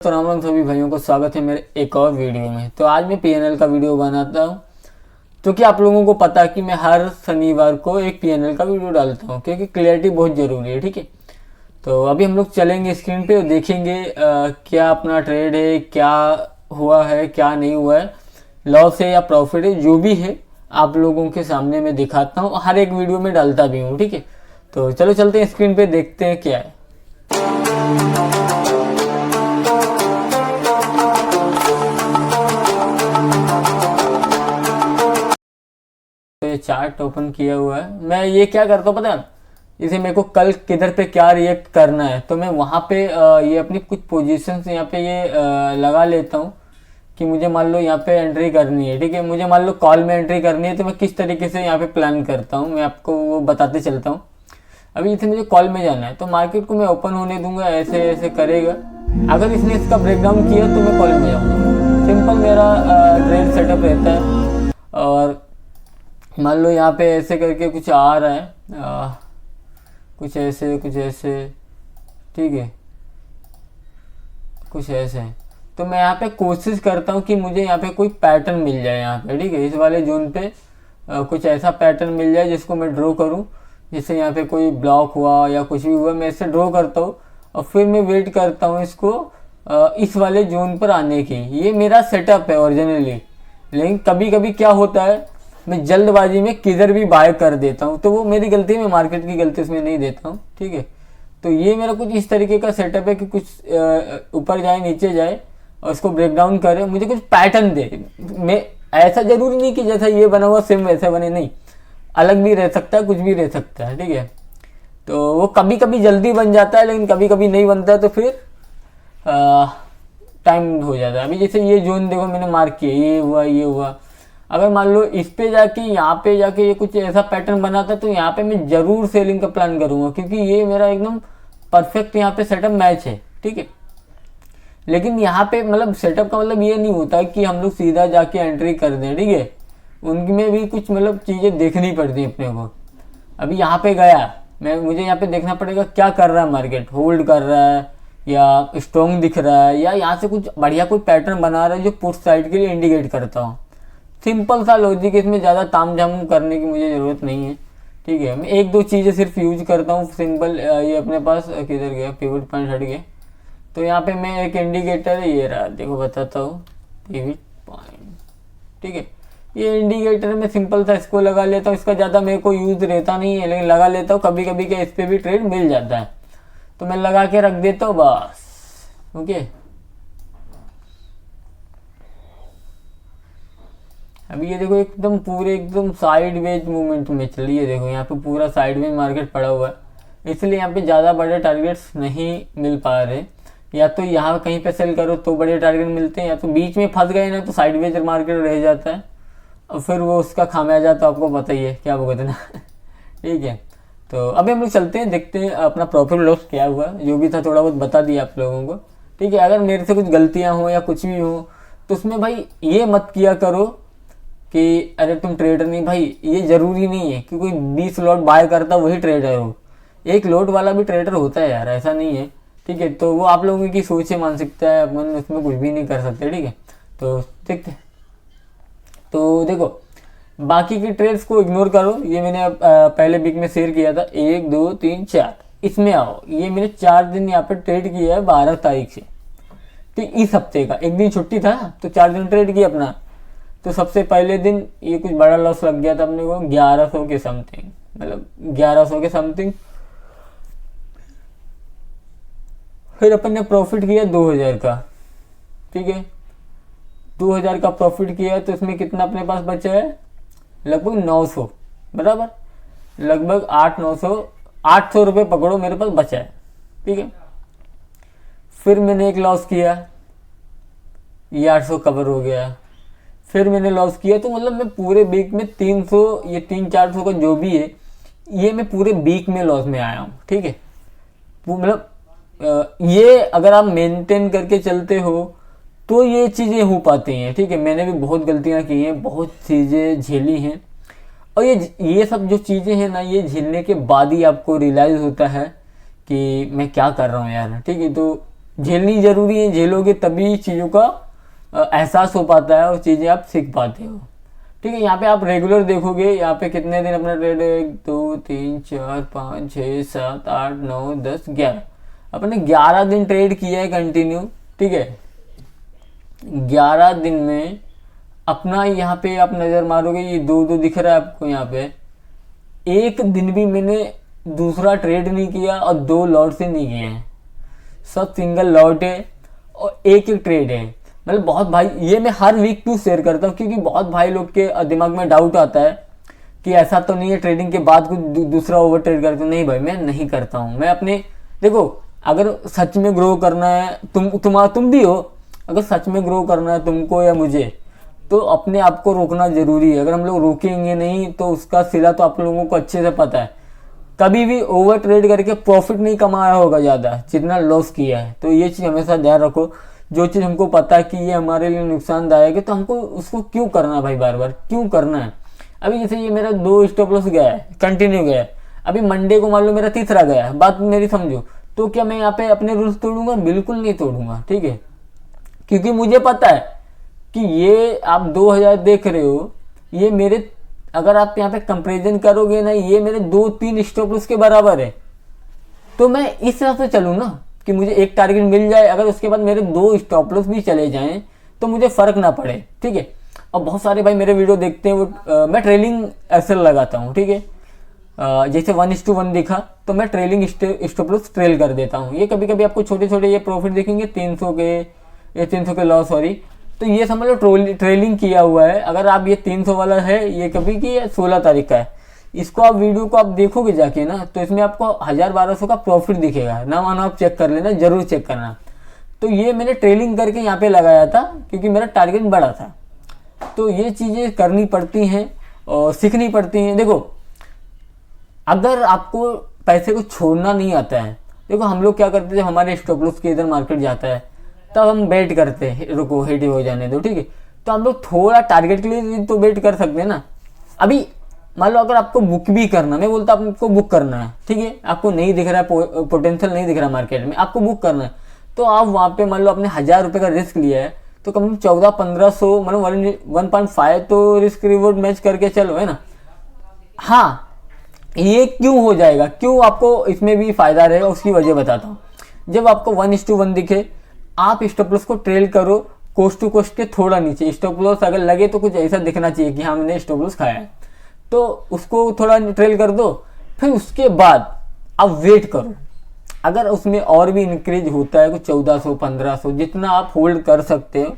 तो राम राम सभी भाइयों को स्वागत है मेरे एक और वीडियो में। तो आज मैं पीएनएल का वीडियो बनाता हूँ क्योंकि आप लोगों को पता है कि मैं हर शनिवार को एक पीएनएल का वीडियो डालता हूँ क्योंकि क्लियरिटी बहुत ज़रूरी है। ठीक है, तो अभी हम लोग चलेंगे स्क्रीन पे और देखेंगे क्या अपना ट्रेड है, क्या हुआ है, क्या नहीं हुआ है, लॉस है या प्रॉफिट है, जो भी है आप लोगों के सामने मैं दिखाता हूँ, हर एक वीडियो में डालता भी हूँ। ठीक है, तो चलो चलते हैं स्क्रीन पे, देखते हैं क्या है। तो ये चार्ट ओपन किया हुआ है। मैं ये क्या करता हूँ पता है, जैसे मेरे को कल किधर पे क्या रिएक्ट करना है तो मैं वहाँ पे ये अपनी कुछ पोजीशंस यहाँ पे ये लगा लेता हूँ कि मुझे मान लो यहाँ पे एंट्री करनी है। ठीक है, मुझे मान लो कॉल में एंट्री करनी है तो मैं किस तरीके से यहाँ पे प्लान करता हूँ मैं आपको वो बताते चलता हूँ। अभी इसे मुझे कॉल में जाना है तो मार्केट को मैं ओपन होने दूंगा, ऐसे ऐसे करेगा। अगर इसने इसका ब्रेकडाउन किया तो मैं कॉल में जाऊँगा। सिंपल मेरा ट्रेड सेटअप रहता है। और मान लो यहाँ पे ऐसे करके कुछ आ रहा है, कुछ ऐसे कुछ ऐसे, ठीक है, कुछ ऐसे, तो मैं यहाँ पे कोशिश करता हूँ कि मुझे यहाँ पे कोई पैटर्न मिल जाए यहाँ पे। ठीक है, इस वाले जोन पे कुछ ऐसा पैटर्न मिल जाए जिसको मैं ड्रॉ करूँ, जैसे यहाँ पे कोई ब्लॉक हुआ या कुछ भी हुआ मैं इसे ड्रॉ करता हूँ और फिर मैं वेट करता हूँ इसको इस वाले जोन पर आने की। ये मेरा सेटअप है ओरिजिनली। लेकिन कभी कभी क्या होता है, मैं जल्दबाजी में किधर भी बाय कर देता हूँ, तो वो मेरी गलती है, मैं मार्केट की गलती इसमें नहीं देता हूँ। ठीक है, तो ये मेरा कुछ इस तरीके का सेटअप है कि कुछ ऊपर जाए नीचे जाए और उसको ब्रेक डाउन करे, मुझे कुछ पैटर्न दे। मैं ऐसा जरूरी नहीं कि जैसा ये बना हुआ सेम वैसे बने, नहीं, अलग भी रह सकता है, कुछ भी रह सकता है। ठीक है, तो वो कभी कभी जल्दी बन जाता है लेकिन कभी कभी नहीं बनता है, तो फिर टाइम हो जाता है। अभी जैसे ये जोन देखो मैंने मार्क किया, ये हुआ ये हुआ। अगर मान लो इस पे जाके यहाँ पे जाके ये कुछ ऐसा पैटर्न बनाता तो यहाँ पे मैं जरूर सेलिंग का प्लान करूंगा क्योंकि ये मेरा एकदम परफेक्ट यहाँ पे सेटअप मैच है। ठीक है, लेकिन यहाँ पे मतलब सेटअप का मतलब ये नहीं होता कि हम लोग सीधा जाके एंट्री कर दें। ठीक है, उनमें भी कुछ मतलब चीज़ें देखनी पड़ती हैं अपने को। अभी यहाँ पे गया मुझे यहाँ पे देखना पड़ेगा क्या कर रहा है मार्केट, होल्ड कर रहा है या स्ट्रॉन्ग दिख रहा है या यहाँ से कुछ बढ़िया कोई पैटर्न बना रहा है जो पुश साइड के लिए इंडिकेट करता हूँ। सिंपल सा लॉजिक, इसमें ज़्यादा ताम झाम करने की मुझे ज़रूरत नहीं है। ठीक है, मैं एक दो चीज़ें सिर्फ यूज करता हूँ सिंपल। ये अपने पास किधर गया, पिवट पॉइंट हट गया, तो यहाँ पे मैं एक इंडिकेटर है, ये रहा, देखो बताता हूँ, पिवट पॉइंट। ठीक है, ये इंडिकेटर में सिंपल सा इसको लगा लेता हूँ। इसका ज़्यादा मेरे को यूज़ रहता नहीं है लेकिन लगा लेता हूँ, कभी कभी क्या इस पर भी ट्रेड मिल जाता है तो मैं लगा के रख देता हूँ बस। ओके, अभी ये देखो एकदम पूरे एकदम साइडवेज मूवमेंट में चल रही है। देखो यहाँ पे पूरा साइडवेज मार्केट पड़ा हुआ है, इसलिए यहाँ पे ज़्यादा बड़े टारगेट्स नहीं मिल पा रहे। या तो यहाँ कहीं पे सेल करो तो बड़े टारगेट मिलते हैं, या तो बीच में फंस गए ना तो साइडवेज मार्केट रह जाता है और फिर वो उसका खामियाजा तो आपको पता ही है क्या भुगतना ना। ठीक है, तो अभी हम लोग चलते हैं, देखते हैं अपना प्रॉफिट लॉस क्या हुआ, जो भी था थोड़ा बहुत बता दिया आप लोगों को। ठीक है, अगर मेरे से कुछ गलतियाँ हो या कुछ भी हो तो उसमें भाई ये मत किया करो कि अरे तुम ट्रेडर नहीं। भाई ये जरूरी नहीं है कि कोई 20 लॉट बाय करता वही ट्रेडर हो, एक लॉट वाला भी ट्रेडर होता है यार, ऐसा नहीं है। ठीक है, तो वो आप लोगों की सोच है, मानसिकता है, अपन उसमें कुछ भी नहीं कर सकते। ठीक है, तो देखते, तो देखो बाकी की ट्रेड्स को इग्नोर करो। ये मैंने पहले वीक में शेयर किया था, 1 2 3 4, इसमें आओ। ये मैंने 4 दिन यहाँ पे ट्रेड किया है 12 तारीख से। तो इस हफ्ते का एक दिन छुट्टी था तो 4 दिन ट्रेड किया अपना। तो सबसे पहले दिन ये कुछ बड़ा लॉस लग गया था अपने को 1100 के समथिंग, मतलब 1100 के समथिंग। फिर अपन ने प्रॉफिट किया 2000 का। ठीक है, 2000 का प्रॉफिट किया तो इसमें कितना अपने पास बचा है, लगभग 900, बराबर, लगभग 800 रुपये पकड़ो मेरे पास बचा है। ठीक है, फिर मैंने एक लॉस किया, ये 800 कवर हो गया। फिर मैंने लॉस किया, तो मतलब मैं पूरे वीक में 300, ये 300-400 का जो भी है, ये मैं पूरे वीक में लॉस में आया हूँ। ठीक है, मतलब ये अगर आप मेंटेन करके चलते हो तो ये चीज़ें हो पाती हैं। ठीक है, मैंने भी बहुत गलतियाँ की हैं, बहुत चीज़ें झेली हैं, और ये सब जो चीज़ें हैं ना, ये झेलने के बाद ही आपको रियलाइज़ होता है कि मैं क्या कर रहा हूँ यार। ठीक है, तो झेलनी जरूरी है, झेलोगे तभी चीज़ों का एहसास हो पाता है और चीज़ें आप सीख पाते हो। ठीक है, यहाँ पे आप रेगुलर देखोगे, यहाँ पे कितने दिन अपना ट्रेड है, 1 2 3 4 5 6 7 8 9 10 11, अपने 11 दिन ट्रेड किया है कंटिन्यू। ठीक है, 11 दिन में अपना यहाँ पे आप नज़र मारोगे, ये 2 2 दिख रहा है आपको यहाँ पे, एक दिन भी मैंने दूसरा ट्रेड नहीं किया और 2 लॉट से नहीं किए हैं, सब सिंगल लॉट है और एक एक ट्रेड है। मतलब बहुत भाई, ये मैं हर वीक क्यों शेयर करता हूँ, क्योंकि बहुत भाई लोग के दिमाग में डाउट आता है कि ऐसा तो नहीं है ट्रेडिंग के बाद कुछ दूसरा ओवर ट्रेड करते हो। नहीं भाई, मैं नहीं करता हूँ। मैं अपने, देखो अगर सच में ग्रो करना है, तुम भी हो, अगर सच में ग्रो करना है तुमको या मुझे, तो अपने आप को रोकना जरूरी है। अगर हम लोग रोकेंगे नहीं तो उसका सिला तो आप लोगों को अच्छे से पता है। कभी भी ओवर ट्रेड करके प्रॉफिट नहीं कमाया होगा ज़्यादा जितना लॉस किया है। तो ये चीज़ हमेशा ध्यान रखो। जो चीज़ हमको पता है कि ये हमारे लिए नुकसानदायक है, तो हमको उसको क्यों करना है भाई, बार बार क्यों करना है। अभी जैसे ये मेरा 2 स्टॉप लॉस गया है, कंटिन्यू गया है, अभी मंडे को मान लो मेरा तीसरा गया है, बात मेरी समझो, तो क्या मैं यहाँ पे अपने रूल्स तोड़ूंगा? बिल्कुल नहीं तोड़ूंगा। ठीक है, क्योंकि मुझे पता है कि ये आप 2000 देख रहे हो, ये मेरे, अगर आप यहाँ पे कंपेरिजन करोगे ना, ये मेरे 2 3 स्टॉप लॉस के बराबर है। तो मैं इस हिसाब से चलूँ ना कि मुझे एक टारगेट मिल जाए, अगर उसके बाद मेरे 2 स्टॉप लॉस भी चले जाएं तो मुझे फर्क ना पड़े। ठीक है, और बहुत सारे भाई मेरे वीडियो देखते हैं, वो मैं ट्रेलिंग एसएल लगाता हूँ। ठीक है, जैसे 1:1 दिखा तो मैं ट्रेलिंग स्टॉप लॉस ट्रेल कर देता हूँ। ये कभी कभी आपको छोटे छोटे ये प्रॉफिट दिखेंगे 300 के, ये 300 के लॉस, सॉरी, तो ये समझ लो ट्रेलिंग किया हुआ है। अगर आप ये 300 वाला है, ये कभी की 16 तारीख का है, इसको आप वीडियो को आप देखोगे जाके ना, तो इसमें आपको 1000-1200 का प्रॉफिट दिखेगा। ना मानो आप चेक कर लेना, जरूर चेक करना। तो ये मैंने ट्रेलिंग करके यहाँ पे लगाया था क्योंकि मेरा टारगेट बड़ा था। तो ये चीज़ें करनी पड़ती हैं और सीखनी पड़ती हैं। देखो अगर आपको पैसे को छोड़ना नहीं आता है, देखो हम लोग क्या करते थे, हमारे स्टॉप लॉस के इधर मार्केट जाता है तब हम वेट करते हैं, रुको हेड हो जाने दो। ठीक है, तो हम लोग थोड़ा टारगेट के लिए तो वेट कर सकते हैं ना। अभी मान लो अगर आपको बुक भी करना, मैं बोलता आपको बुक करना है, ठीक है, आपको नहीं दिख रहा है, पोटेंशियल नहीं दिख रहा मार्केट में, आपको बुक करना है, तो आप वहाँ पे मान लो आपने 1000 रुपये का रिस्क लिया है, तो कम 1400-1500 मतलब 1.5 तो रिस्क रिवॉर्ड मैच करके चलो, है ना। हाँ, ये क्यों हो जाएगा, क्यों आपको इसमें भी फायदा रहेगा, उसकी वजह बताता हूँ। जब आपको 1:1 दिखे, आप स्टॉप लॉस को ट्रेल करो कोस्ट टू कोस्ट के थोड़ा नीचे। स्टॉप लॉस अगर लगे तो कुछ ऐसा दिखना चाहिए कि हाँ मैंने स्टॉप लॉस खाया है, तो उसको थोड़ा ट्रेल कर दो। फिर उसके बाद आप वेट करो, अगर उसमें और भी इंक्रीज होता है कुछ 1400-1500, जितना आप होल्ड कर सकते हो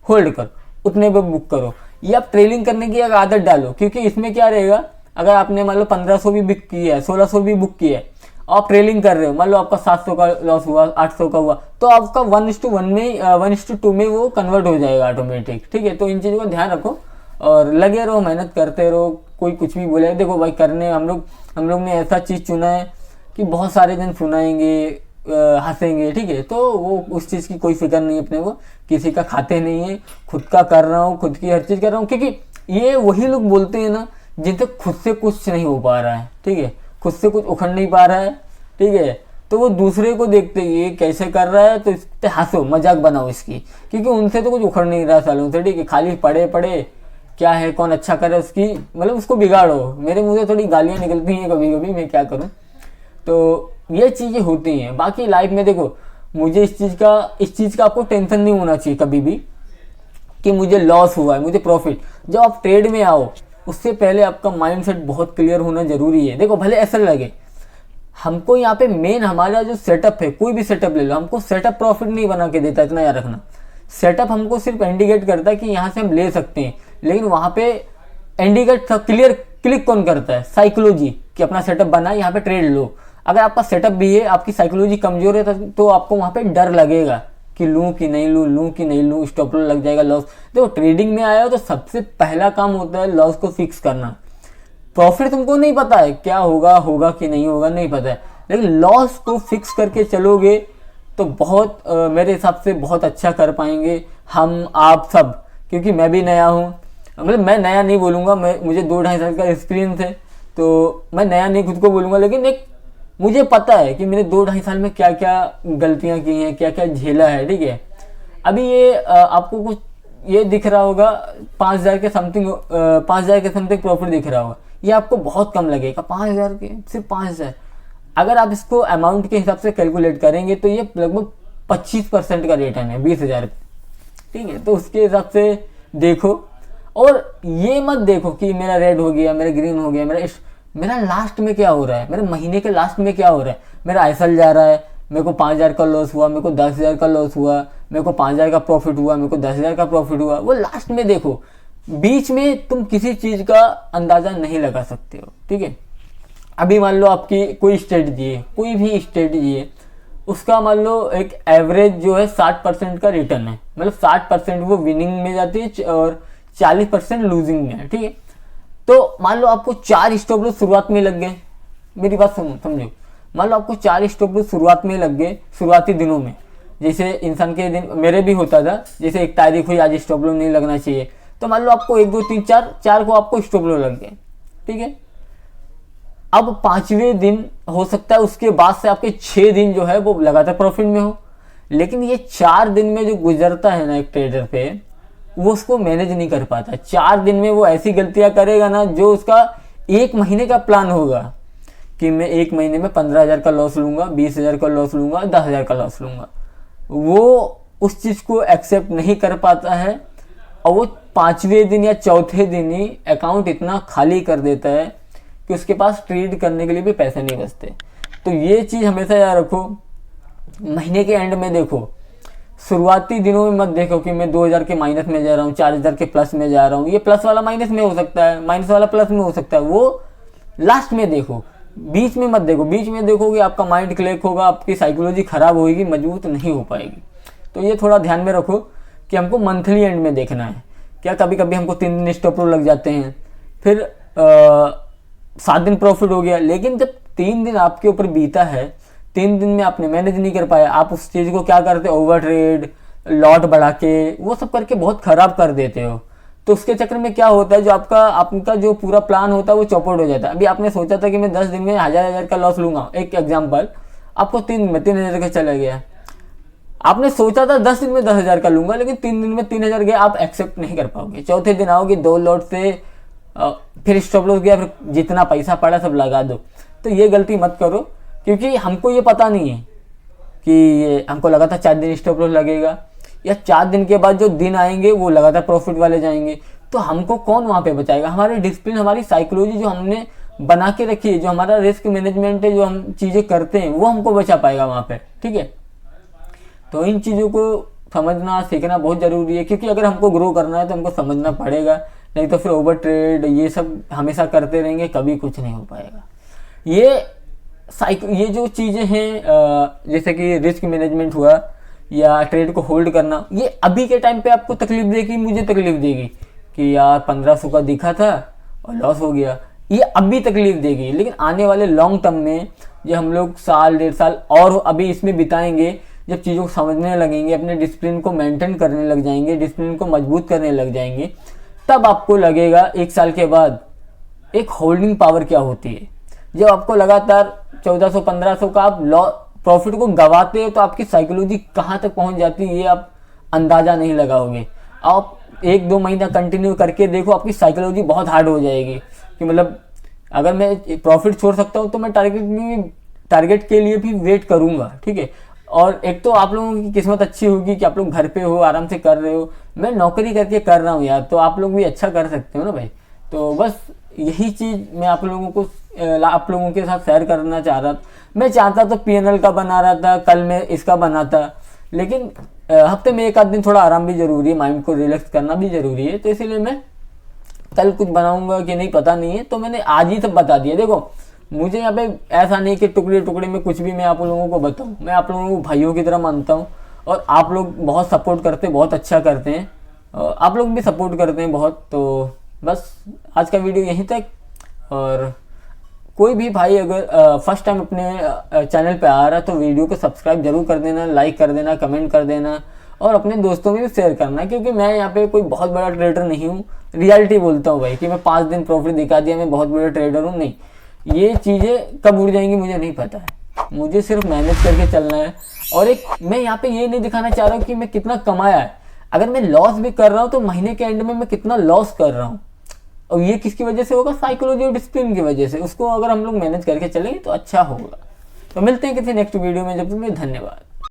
होल्ड कर, उतने पे बुक करो। ये आप ट्रेलिंग करने की एक आदत डालो, क्योंकि इसमें क्या रहेगा, अगर आपने मान लो 1500 भी बुक किया है, 1600 भी बुक किया है, आप ट्रेलिंग कर रहे हो, मान लो आपका 700 का लॉस हुआ, 800 का हुआ, तो आपका 1:1 में 1:2 में वो कन्वर्ट हो जाएगा ऑटोमेटिक। ठीक है, तो इन चीज़ों का ध्यान रखो और लगे रहो, मेहनत करते रहो। कोई कुछ भी बोले, देखो भाई करने हम लोग ने ऐसा चीज़ चुना है कि बहुत सारे जन सुनाएंगे, हंसेंगे। ठीक है, तो वो उस चीज़ की कोई फिक्र नहीं है अपने को, किसी का खाते नहीं है, खुद का कर रहा हूँ, खुद की हर चीज़ कर रहा हूँ। क्योंकि ये वही लोग बोलते हैं ना जिनसे खुद से कुछ नहीं हो पा रहा है। ठीक है, खुद से कुछ उखड़ नहीं पा रहा है। ठीक है, तो वो दूसरे को देखते ये कैसे कर रहा है तो इस पर हंसो, मजाक बनाओ इसकी, क्योंकि उनसे तो कुछ उखड़ नहीं रहा सालों से। ठीक है, खाली पड़े पड़े क्या है, कौन अच्छा करे उसकी, मतलब उसको बिगाड़ो। मेरे मुँह से थोड़ी गालियाँ निकलती हैं कभी कभी, मैं क्या करूँ। तो ये चीज़ें होती हैं। बाकी लाइफ में देखो, मुझे इस चीज़ का आपको टेंशन नहीं होना चाहिए कभी भी कि मुझे लॉस हुआ है, मुझे प्रॉफिट। जब आप ट्रेड में आओ उससे पहले आपका माइंडसेट बहुत क्लियर होना जरूरी है। देखो भले ऐसा लगे, हमको यहाँ पे मेन हमारा जो सेटअप है, कोई भी सेटअप ले लो, हमको सेटअप प्रॉफिट नहीं बना के देता, इतना याद रखना। सेटअप हमको सिर्फ इंडिकेट करता है कि यहाँ से हम ले सकते हैं, लेकिन वहाँ पे इंडिकेट क्लियर क्लिक कौन करता है? साइकोलॉजी, कि अपना सेटअप बना, यहाँ पे ट्रेड लो। अगर आपका सेटअप भी है, आपकी साइकोलॉजी कमजोर है, तो आपको वहाँ पे डर लगेगा कि लूँ कि नहीं लूँ, लूँ कि नहीं लूँ, स्टॉप लॉस लग जाएगा, लॉस। देखो ट्रेडिंग में आया हो तो सबसे पहला काम होता है लॉस को फिक्स करना। प्रॉफिट तुमको नहीं पता है क्या होगा कि नहीं होगा, नहीं पता है, लेकिन लॉस को फिक्स करके चलोगे तो बहुत मेरे हिसाब से बहुत अच्छा कर पाएंगे हम आप सब। क्योंकि मैं भी नया हूँ, मतलब मैं नया नहीं बोलूँगा, मुझे 2-2.5 साल का एक्सपीरियंस है, तो मैं नया नहीं खुद को बोलूँगा, लेकिन एक मुझे पता है कि मैंने 2-2.5 साल में क्या क्या गलतियां की हैं, क्या क्या झेला है, ठीक है। अभी ये आपको कुछ ये दिख रहा होगा 5,000 के समथिंग, 5,000 के समथिंग प्रॉफिट दिख रहा होगा, ये आपको बहुत कम लगेगा। 5,000 के, सिर्फ 5,000। अगर आप इसको अमाउंट के हिसाब से कैलकुलेट करेंगे तो ये लगभग 25% का रिटर्न है 20,000 रुपये, ठीक है। तो उसके हिसाब से देखो, और ये मत देखो कि मेरा रेड हो गया, मेरा ग्रीन हो गया, मेरा लास्ट में क्या हो रहा है, मेरे महीने के लास्ट में क्या हो रहा है। मेरा आईएसएल जा रहा है, मेरे को 5,000 का लॉस हुआ, मेरे को 10,000 का लॉस हुआ, मेरे को 5,000 का प्रॉफिट हुआ, मेरे को 10,000 का प्रॉफिट हुआ, वो लास्ट में देखो। बीच में तुम किसी चीज का अंदाजा नहीं लगा सकते हो, ठीक है। अभी मान लो आपकी कोई स्ट्रेटजी है, कोई भी स्ट्रेटजी है, उसका मान लो एक एवरेज जो है 60% का रिटर्न है, मतलब 60% वो विनिंग में जाती है और 40% लूजिंग में है, ठीक है। तो मान लो आपको 4 स्टॉप लॉस शुरुआत में लग गए, मेरी बात समझो। मान लो आपको 4 स्टॉप लॉस शुरुआत में लग गए, शुरुआती दिनों में, जैसे इंसान के दिन मेरे भी होता था, जैसे 1 तारीख हुई, आज स्टॉप लॉस नहीं लगना चाहिए, तो मान लो आपको 1 2 3 4 को आपको स्टॉप लॉस लग गए, ठीक है। अब 5वें दिन हो सकता है उसके बाद से आपके 6 दिन जो है वो लगातार प्रॉफिट में हो, लेकिन ये 4 दिन में जो गुजरता है ना एक ट्रेडर पे, वो उसको मैनेज नहीं कर पाता। 4 दिन में वो ऐसी गलतियां करेगा ना, जो उसका 1 महीने का प्लान होगा कि मैं 1 महीने में 15,000 का लॉस लूंगा, 20,000 का लॉस लूंगा, 10,000 का लॉस लूंगा, वो उस चीज को एक्सेप्ट नहीं कर पाता है, और वो 5वें दिन या चौथे दिन ही अकाउंट इतना खाली कर देता है कि उसके पास ट्रेड करने के लिए भी पैसे नहीं बचते। तो ये चीज हमेशा याद रखो। महीने के एंड में देखो, शुरुआती दिनों में मत देखो कि मैं 2,000 के माइनस में जा रहा हूँ, 4,000 के प्लस में जा रहा हूँ। ये प्लस वाला माइनस में हो सकता है, माइनस वाला प्लस में हो सकता है, वो लास्ट में देखो, बीच में मत देखो। बीच में देखोगे आपका माइंड क्लैक होगा, आपकी साइकोलॉजी खराब होगी, मजबूत नहीं हो पाएगी। तो ये थोड़ा ध्यान में रखो कि हमको मंथली एंड में देखना है। क्या कभी कभी हमको 3 दिन स्टॉप लॉस लग जाते हैं, फिर 7 दिन प्रॉफिट हो गया, लेकिन जब 3 दिन आपके ऊपर बीता है, 3 दिन में आपने मैनेज नहीं कर पाया, आप उस चीज को क्या करते हो, ओवर ट्रेड, लॉट बढ़ा के, वो सब करके बहुत खराब कर देते हो। तो उसके चक्कर में क्या होता है, जो आपका जो पूरा प्लान होता है वो चौपट हो जाता है। अभी आपने सोचा था कि मैं 10 दिन में 1,000 का लॉस लूंगा, एक एग्जाम्पल, आपको 3 दिन में 3,000 का चला गया। आपने सोचा था 10 दिन में 10,000 का लूंगा, लेकिन 3 दिन में 3,000 गया, आप एक्सेप्ट नहीं कर पाओगे। चौथे दिन आओगे 2 लॉट से, फिर स्टॉप लॉस गया, फिर जितना पैसा पड़ा सब लगा दो। तो ये गलती मत करो, क्योंकि हमको ये पता नहीं है कि ये हमको लगा था 4 दिन स्टॉप लॉस लगेगा, या 4 दिन के बाद जो दिन आएंगे वो लगातार प्रॉफिट वाले जाएंगे। तो हमको कौन वहां पे बचाएगा? हमारी डिसिप्लिन, हमारी साइकोलॉजी जो हमने बना के रखी है, जो हमारा रिस्क मैनेजमेंट है, जो हम चीजें करते हैं, वो हमको बचा पाएगा वहां पे, ठीक है। तो इन चीजों को समझना सीखना बहुत जरूरी है, क्योंकि अगर हमको ग्रो करना है तो हमको समझना पड़ेगा, नहीं तो फिर ओवर ट्रेड ये सब हमेशा करते रहेंगे, कभी कुछ नहीं हो पाएगा। ये जो चीजें हैं, जैसे कि रिस्क मैनेजमेंट हुआ या ट्रेड को होल्ड करना, ये अभी के टाइम पे आपको तकलीफ देगी, मुझे तकलीफ देगी कि यार 1,500 का दिखा था और लॉस हो गया, ये अभी तकलीफ देगी। लेकिन आने वाले लॉन्ग टर्म में, जो हम लोग 1-1.5 साल और अभी इसमें बिताएंगे, जब चीज़ों को समझने लगेंगे, अपने डिसिप्लिन को मेंटेन करने लग जाएंगे, डिसिप्लिन को मजबूत करने लग जाएंगे, तब आपको लगेगा 1 साल के बाद एक होल्डिंग पावर क्या होती है। जब आपको लगातार 1,400-1,500 का आप प्रॉफिट को गवाते हो, तो आपकी साइकोलॉजी कहाँ तक पहुंच जाती है ये आप अंदाजा नहीं लगाओगे। आप 1-2 महीना कंटिन्यू करके देखो, आपकी साइकोलॉजी बहुत हार्ड हो जाएगी कि मतलब अगर मैं प्रॉफिट छोड़ सकता हूँ तो मैं टारगेट के लिए भी वेट करूंगा, ठीक है। और एक तो आप लोगों की किस्मत अच्छी होगी कि आप लोग घर पे हो, आराम से कर रहे हो। मैं नौकरी करके कर रहा हूँ यार, तो आप लोग भी अच्छा कर सकते हो ना भाई। तो बस यही चीज मैं आप लोगों के साथ शेयर करना चाह रहा था। मैं चाहता तो PNL का बना रहा था, कल मैं इसका बनाता, लेकिन हफ्ते में 1 आध दिन थोड़ा आराम भी जरूरी है, माइंड को रिलैक्स करना भी जरूरी है। तो इसीलिए मैं कल कुछ बनाऊंगा कि नहीं पता नहीं है, तो मैंने आज ही सब बता दिया। देखो मुझे यहाँ पे ऐसा नहीं कि टुकड़े टुकड़े में कुछ भी मैं आप लोगों को बताऊं, मैं आप लोगों को भाइयों की तरह मानता हूँ, और आप लोग बहुत सपोर्ट करते हैं, बहुत अच्छा करते हैं, आप लोग भी सपोर्ट करते हैं बहुत। तो बस आज का वीडियो यहीं तक। और कोई भी भाई अगर फर्स्ट टाइम अपने चैनल पे आ रहा है तो वीडियो को सब्सक्राइब जरूर कर देना, लाइक कर देना, कमेंट कर देना, और अपने दोस्तों में भी शेयर करना। क्योंकि मैं यहाँ पे कोई बहुत बड़ा ट्रेडर नहीं हूँ, रियलिटी बोलता हूँ भाई, कि मैं 5 दिन प्रॉफिट दिखा दिया मैं बहुत बड़ा ट्रेडर हूँ, नहीं। ये चीज़ें कब उड़ जाएंगी मुझे नहीं पता है, मुझे सिर्फ मैनेज करके चलना है। और एक मैं यहाँ पे ये नहीं दिखाना चाह रहा हूँ कि मैं कितना कमाया है, अगर मैं लॉस भी कर रहा हूँ तो महीने के एंड में मैं कितना लॉस कर रहा हूँ, और ये किसकी वजह से होगा, साइकोलॉजी और डिसिप्लिन की वजह से। उसको अगर हम लोग मैनेज करके चलेंगे तो अच्छा होगा। तो मिलते हैं किसी नेक्स्ट वीडियो में, जब तक के लिए धन्यवाद।